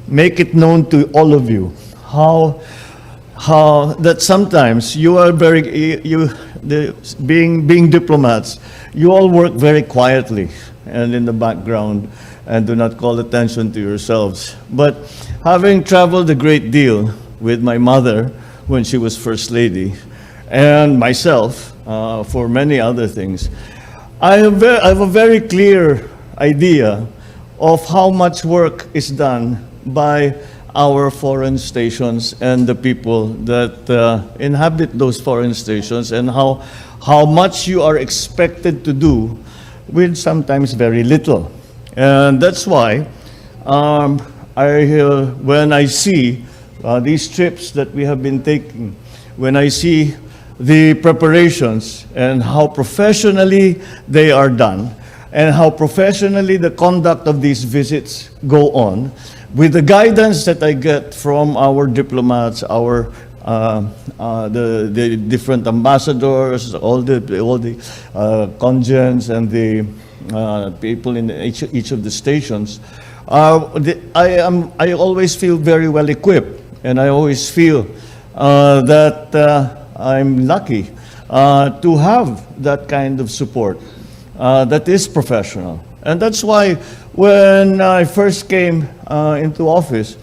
make it known to all of you how that sometimes you are being diplomats, you all work very quietly and in the background and do not call attention to yourselves. But having traveled a great deal with my mother when she was First Lady, and myself for many other things, I have a very clear idea of how much work is done by our foreign stations and the people that inhabit those foreign stations, and how much you are expected to do with sometimes very little. And that's why when I see these trips that we have been taking, when I see the preparations and how professionally they are done, and how professionally the conduct of these visits go on, with the guidance that I get from our diplomats, the different ambassadors, all the congens and the people in each of the stations, I always feel very well equipped, and I always feel that I'm lucky to have that kind of support that is professional. And that's why when I first came into office,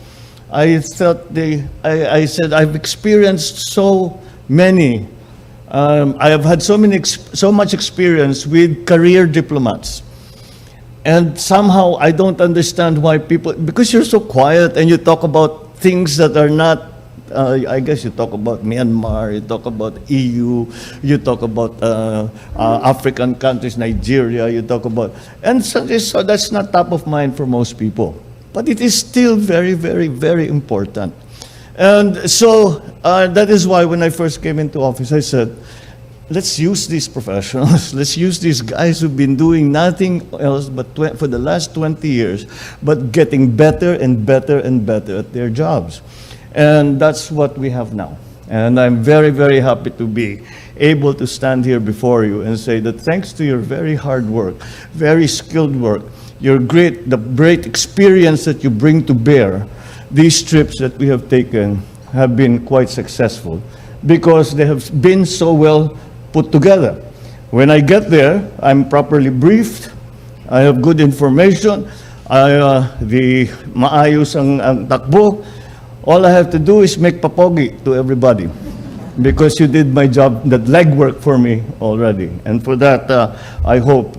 I thought I said I've experienced so many. I have had so much experience with career diplomats, and somehow I don't understand why people, because you're so quiet and you talk about things that are not. I guess you talk about Myanmar, you talk about EU, you talk about African countries, Nigeria, you talk about, and so that's not top of mind for most people. But it is still very, very, very important. And so that is why when I first came into office, I said, let's use these professionals, let's use these guys who've been doing nothing else but for the last 20 years, but getting better and better and better at their jobs. And that's what we have now. And I'm very, very happy to be able to stand here before you and say that thanks to your very hard work, very skilled work, the great experience that you bring to bear, these trips that we have taken have been quite successful because they have been so well put together. When I get there, I'm properly briefed, I have good information, maayos ang takbo. All I have to do is make papogi to everybody because you did my job, that legwork for me already. And for that, I hope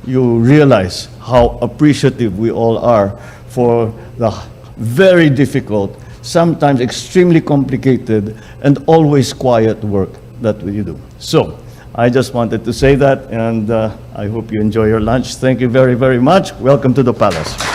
you realize how appreciative we all are for the very difficult, sometimes extremely complicated, and always quiet work that we do. So, I just wanted to say that, and I hope you enjoy your lunch. Thank you very, very much. Welcome to the palace.